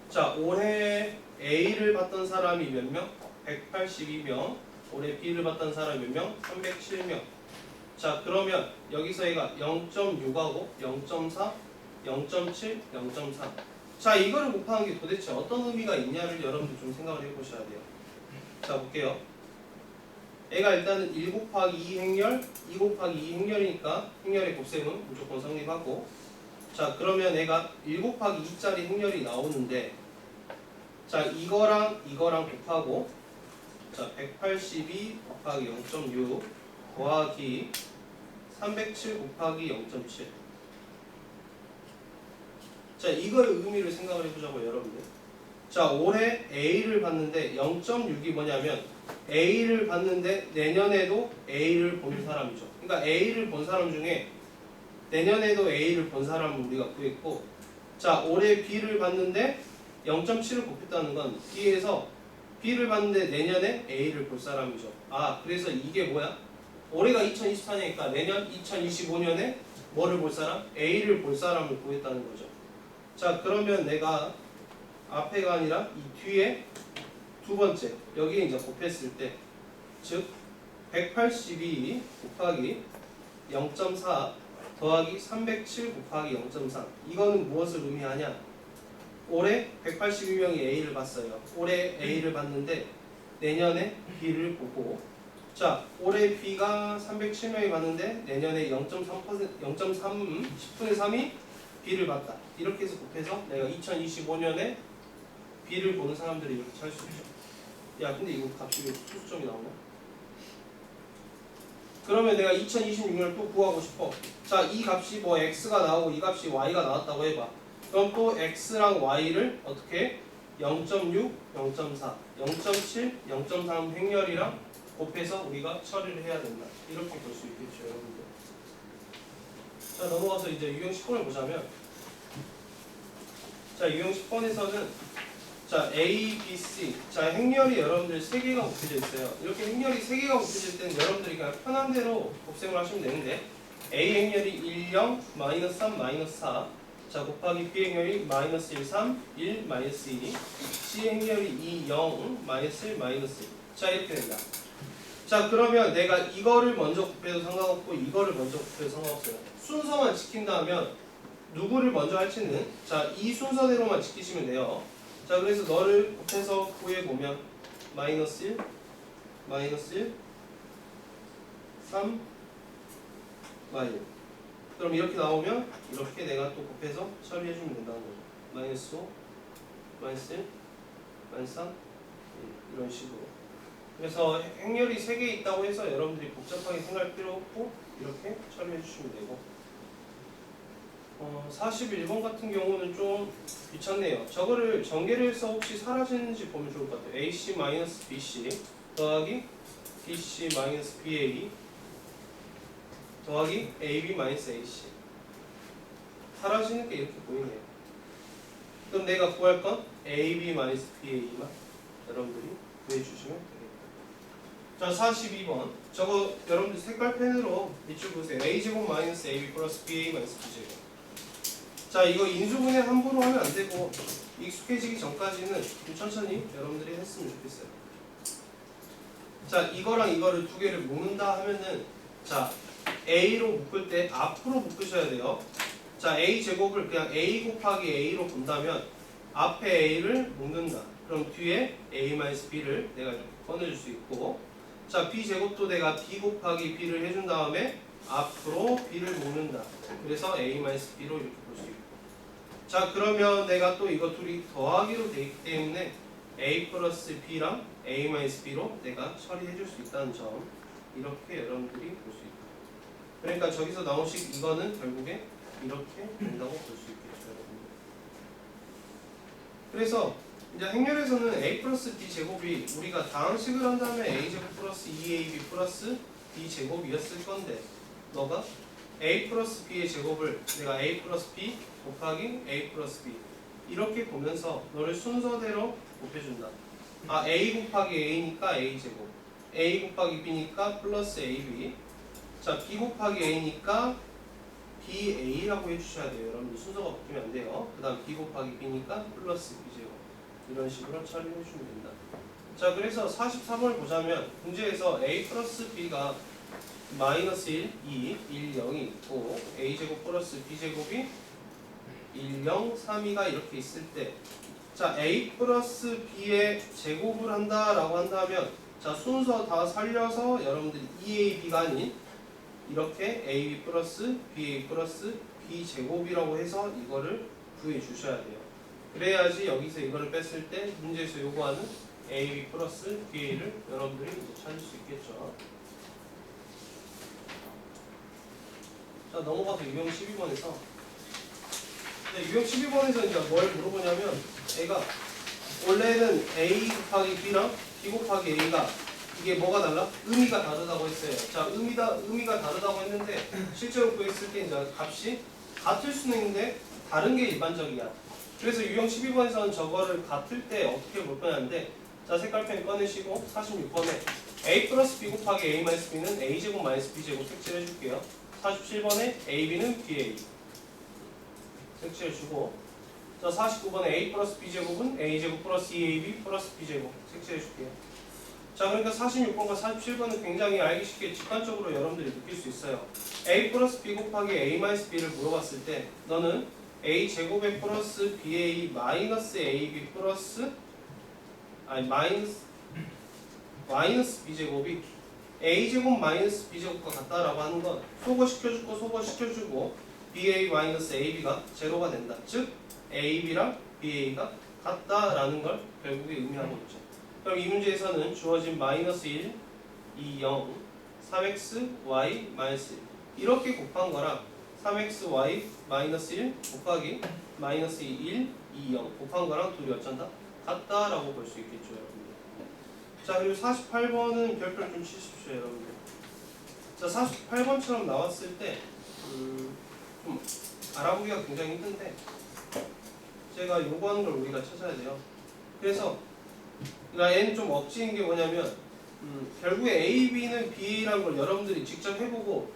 자, 올해 A를 받던 사람이 몇 명? 182명. 올해 B를 받던 사람이 몇 명? 307명. 자, 그러면 여기서 얘가 0.6하고 0.4, 0.7, 0.3. 자, 이거를 곱하는 게 도대체 어떤 의미가 있냐를 여러분들 좀 생각을 해보셔야 돼요. 자, 볼게요. 얘가 일단은 1 곱하기 2 행렬, 2 곱하기 2 행렬이니까 행렬의 곱셈은 무조건 성립하고 자, 그러면 얘가 1 곱하기 2짜리 행렬이 나오는데 자, 이거랑 곱하고 자, 182 곱하기 0.6 더하기 307 곱하기 0.7 자, 이거의 의미를 생각을 해보자고요, 여러분들. 자, 올해 A를 봤는데 0.6이 뭐냐면 A를 봤는데 내년에도 A를 본 사람이죠. 그러니까 A를 본 사람 중에 내년에도 A를 본 사람을 우리가 구했고 자, 올해 B를 봤는데 0.7을 곱했다는 건 B에서 B를 봤는데 내년에 A를 볼 사람이죠. 아, 그래서 이게 뭐야? 올해가 2024년이니까 내년 2025년에 뭐를 볼 사람? A를 볼 사람을 구했다는 거죠. 자, 그러면 내가 앞에가 아니라 이 뒤에 두 번째 여기에 이제 곱했을 때 즉 182 곱하기 0.4 더하기 307 곱하기 0.3 이거는 무엇을 의미하냐? 올해 182명이 A를 봤어요. 올해 A를 봤는데 내년에 B를 보고 자, 올해 B가 307명이 봤는데 내년에 0.3%, 10분의 3이 B를 봤다. 이렇게 해서 곱해서 내가 2025년에 B를 보는 사람들이 이렇게 찾을 수 있죠. 야, 근데 이거 값이 왜 소수점이 나오냐? 그러면 내가 2026년을 또 구하고 싶어. 자, 이 값이 뭐 X가 나오고 이 값이 Y가 나왔다고 해봐. 그럼 또 X랑 Y를 어떻게 0.6, 0.4, 0.7, 0.3 행렬이랑 곱해서 우리가 처리를 해야 된다. 이렇게 볼 수 있겠죠, 여러분들. 자, 넘어가서 이제 유형 10번을 보자면 자, 유형 10번에서는 자, A, B, C 자, 행렬이 여러분들 3개가 곱해져 있어요. 이렇게 행렬이 3개가 곱해질 때는 여러분들이 그냥 편한 대로 곱셈을 하시면 되는데 A 행렬이 1, 0, 마이너스 3, 마이너스 4 자, 곱하기 B 행렬이 마이너스 1, 3, 1, 마이너스 2 C 행렬이 2, 0, 마이너스 1, 마이너스 1 자, 이렇게 된다. 자, 그러면 내가 이거를 먼저 곱해도 상관없고 이거를 먼저 곱해도 상관없어요. 순서만 지킨다면 누구를 먼저 할지는 자, 이 순서대로만 지키시면 돼요. 자, 그래서 너를 곱해서 구해보면 마이너스 1, 마이너스 1, 3, 마이너스 그럼 이렇게 나오면 이렇게 내가 또 곱해서 처리해주면 된다는 거죠. 마이너스 5, 마이너스 1, 마이너스 3 이런 식으로 그래서 행렬이 3개 있다고 해서 여러분들이 복잡하게 생각할 필요 없고 이렇게 처리해 주시면 되고 41번 같은 경우는 좀 귀찮네요. 저거를 전개를 해서 혹시 사라지는지 보면 좋을 것 같아요. AC-BC 더하기 BC-BA 더하기 AB-AC 사라지는 게 이렇게 보이네요. 그럼 내가 구할 건 AB-BA만 여러분들이 구해주시면 되겠다. 자, 42번 저거 여러분들 색깔펜으로 밑줄 보세요. A제곱 마이너스 AB 플러스 BA 마이너스 B제곱. 자, 이거 인수분해 함부로 하면 안 되고 익숙해지기 전까지는 좀 천천히 여러분들이 했으면 좋겠어요. 자, 이거랑 이거를 두 개를 묶는다 하면은 자, A로 묶을 때 앞으로 묶으셔야 돼요. 자, A 제곱을 그냥 A 곱하기 A로 본다면 앞에 A를 묶는다. 그럼 뒤에 A-B를 내가 이렇게 꺼내줄 수 있고 자, B 제곱도 내가 B 곱하기 B를 해준 다음에 앞으로 B를 묶는다. 그래서 A-B로 이렇게 볼 수 있고 자, 그러면 내가 또 이거 둘이 더하기로 돼 있기 때문에 A 플러스 B랑 A-B로 내가 처리해 줄 수 있다는 점 이렇게 여러분들이 볼 수 있다. 그러니까 저기서 나온 식 이거는 결국에 이렇게 된다고 볼 수 있겠죠, 여러분들. 그래서 이제 행렬에서는 A 플러스 B 제곱이 우리가 다항식을 한 다음에 A 제곱 플러스 2AB 플러스 B 제곱이었을 건데 너가 A 플러스 B의 제곱을 내가 A 플러스 B 곱하기 A 플러스 B 이렇게 보면서 너를 순서대로 곱해준다. 아, A 곱하기 A니까 A 제곱 A 곱하기 B니까 플러스 AB 자, B 곱하기 A니까 BA라고 해주셔야 돼요. 여러분들 순서가 바뀌면 안 돼요. 그 다음 B 곱하기 B니까 플러스 B제곱 이런 식으로 처리해 주시면 된다. 자, 그래서 43번을 보자면 문제에서 A 플러스 B가 마이너스 1, 2, 1, 0이 있고 A제곱 플러스 B제곱이 1, 0, 3, 2가 이렇게 있을 때 자, A 플러스 B의 제곱을 한다라고 한다면 자, 순서 다 살려서 여러분들이 2AB가 아닌 이렇게 AB 플러스 BA 플러스 B제곱이라고 해서 이거를 구해 주셔야 돼요. 그래야지 여기서 이거를 뺐을 때 문제에서 요구하는 AB 플러스 BA를 여러분들이 이제 찾을 수 있겠죠. 자, 넘어가서 유형 12번에서 유형 12번에서 이제 뭘 물어보냐면 A가 원래는 A 곱하기 B랑 B 곱하기 A가 이게 뭐가 달라? 의미가 다르다고 했어요. 자, 의미가 다르다고 했는데 실제로 구했을 때 이제 값이 같을 수는 있는데 다른 게 일반적이야. 그래서 유형 12번에서는 저거를 같을 때 어떻게 볼 거냐는데 자, 색깔펜 꺼내시고 46번에 A 플러스 B 곱하기 A 마이너스 B는 A제곱 마이너스 B제곱 색칠해 줄게요. 47번에 AB는 BA 색칠해 주고 자, 49번에 A 플러스 B제곱은 A제곱 플러스 2AB 플러스 B제곱 색칠해 줄게요. 자, 그러니까 46번과 47번은 굉장히 알기 쉽게 직관적으로 여러분들이 느낄 수 있어요. A 플러스 B 곱하기 A 마이너스 B를 물어봤을 때 너는 A 제곱에 플러스 BA 마이너스 AB 플러스 마이너스 B제곱이 A제곱 마이너스 B제곱과 같다라고 하는 건 소거시켜주고 BA 마이너스 AB가 제로가 된다. 즉 AB랑 BA가 같다라는 걸 결국에 의미하고 있죠. 그럼 이 문제에서는 주어진 마이너스 1, 2, 0, 3x, y, 마이너스 1 이렇게 곱한 거랑 3x, y, 마이너스 1 곱하기 마이너스 1, 2, 0 곱한 거랑 둘이 어쩐다? 같다라고 볼 수 있겠죠, 여러분들. 자, 그리고 48번은 별표를 좀 치십시오, 여러분들. 자, 48번처럼 나왔을 때 좀 알아보기가 굉장히 힘든데 제가 요구하는 걸 우리가 찾아야 돼요. 그래서 그러니까 얘는 좀 억지인 게 뭐냐면 결국에 A, B는 BA라는 걸 여러분들이 직접 해보고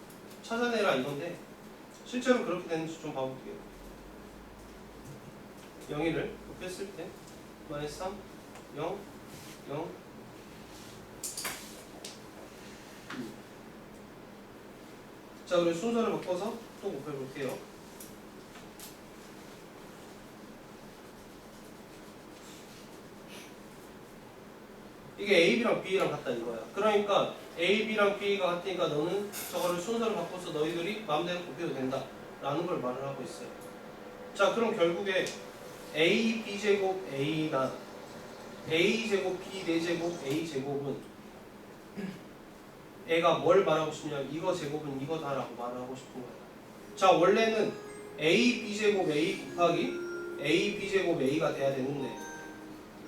찾아내라 이건데 실제로 그렇게 되는지 좀 봐볼게요. 0, 1을 곱했을 때 마이너스 3, 0, 0 자, 그리고 순서를 바꿔서 또 곱해볼게요. 이게 A, B랑 B랑 같다 이거야. 그러니까 A, B랑 B가 같으니까 너는 저거를 순서를 바꿔서 너희들이 마음대로 곱해도 된다 라는 걸 말을 하고 있어요. 자, 그럼 결국에 A, B제곱 A나 A제곱 B 4제곱 A제곱은 애가 뭘 말하고 싶냐면 이거 제곱은 이거다라고 말하고 싶은 거야. 자, 원래는 a b제곱 a 곱하기 a b제곱 a가 돼야 되는데,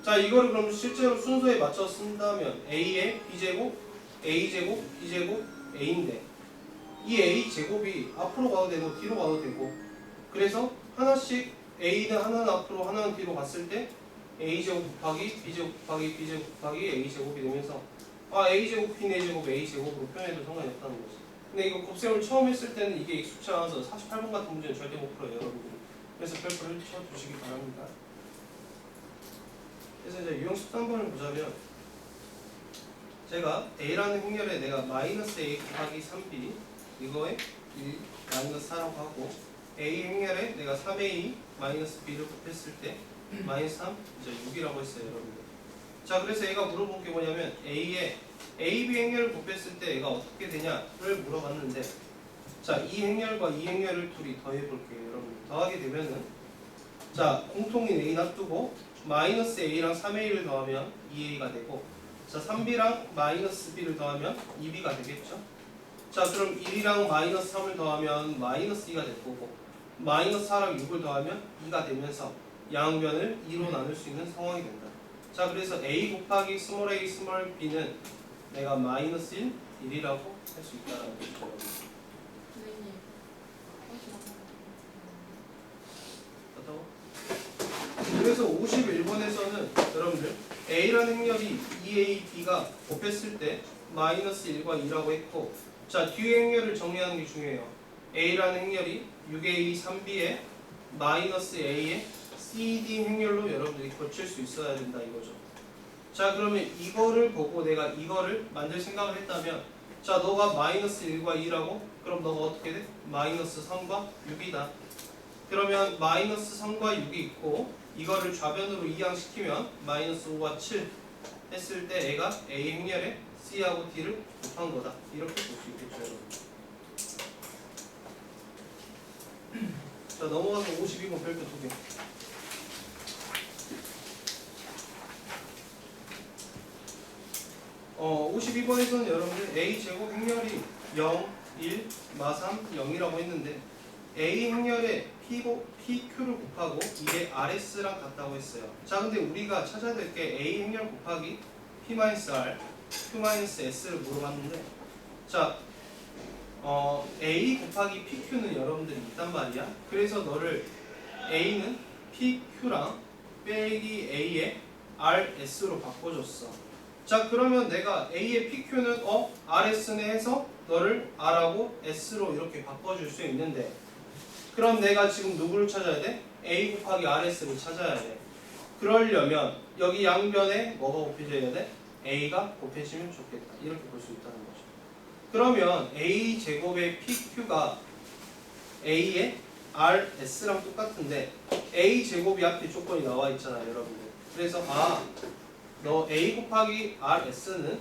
자, 이거를 그럼 실제로 순서에 맞춰 쓴다면 a의 b제곱 a제곱 b제곱 a인데, 이 a 제곱이 앞으로 가도 되고 뒤로 가도 되고, 그래서 하나씩 a는 하나는 앞으로 하나는 뒤로 갔을 때 a제곱 곱하기 b제곱 곱하기 b제곱 곱하기 a제곱이 되면서 a제곱 b는 a제곱 a제곱으로 표현해도 상관이 없다는 거지. 근데 이거 곱셈을 처음 했을 때는 이게 익숙치 않아서 48번 같은 문제는 절대 못 풀어요, 여러분들. 그래서 별표를 쳐주시기 바랍니다. 그래서 이제 유형 13번을 보자면, 제가 a라는 행렬에 내가 마이너스 a 곱하기 3b 이거에 1 마이너스 4라고 하고, a 행렬에 내가 3a 마이너스 b를 곱했을 때 마이너스 3 이제 6이라고 했어요, 여러분들. 자, 그래서 얘가 물어본 게 뭐냐면 a의 ab 행렬을 곱했을 때 얘가 어떻게 되냐를 물어봤는데, 자, 이 행렬과 이 행렬을 둘이 더해볼게요, 여러분. 더하게 되면은, 자, 공통인 a 놔두고 마이너스 a랑 3a를 더하면 2a가 되고, 자, 3b랑 마이너스 b를 더하면 2b가 되겠죠. 자, 그럼 1이랑 마이너스 3을 더하면 마이너스 2가 될 거고, 마이너스 4랑 6을 더하면 2가 되면서 양변을 2로 나눌 수 있는 상황이 된다. 자, 그래서 a 곱하기 스몰 a 스몰 b는 내가 마이너스 1, 1이라고 할 수 있다는 거죠. 그래서 51번에서는 여러분들 a라는 행렬이 2ab가 곱했을 때 마이너스 1과 2라고 했고, 자, 뒤에 행렬을 정리하는 게 중요해요. a라는 행렬이 6a 3b에 마이너스 a의 cd 행렬로 여러분들이 고칠 수 있어야 된다 이거죠. 자, 그러면 이거를 보고 내가 이거를 만들 생각을 했다면, 자, 너가 마이너스 1과 2라고? 그럼 너가 어떻게 돼? 마이너스 3과 6이다. 그러면 마이너스 3과 6이 있고, 이거를 좌변으로 이항시키면 마이너스 5와 7 했을 때 애가 A 행렬에 C하고 D를 곱한 거다. 이렇게 볼 수 있겠죠, 여러분. 자, 넘어가서 52번 별표 2개. 52번에서는 여러분들 A제곱 행렬이 0, 1, 마3, 0이라고 했는데, A 행렬에 PQ를 곱하고 이게 RS랑 같다고 했어요. 자, 근데 우리가 찾아야 될 게 A 행렬 곱하기 P-R, Q-S를 물어봤는데, 자, A 곱하기 PQ는 여러분들이 있단 말이야. 그래서 너를 A는 PQ랑 빼기 A의 RS로 바꿔줬어. 자, 그러면 내가 A의 PQ는 RS네 해서 너를 R하고 S로 이렇게 바꿔줄 수 있는데, 그럼 내가 지금 누구를 찾아야 돼? A 곱하기 RS를 찾아야 돼. 그러려면 여기 양변에 뭐가 곱해져야 돼? A가 곱해지면 좋겠다. 이렇게 볼 수 있다는 거죠. 그러면 A 제곱의 PQ가 A의 RS랑 똑같은데, A 제곱이 앞에 조건이 나와 있잖아요, 여러분들. 그래서 너 A 곱하기 RS는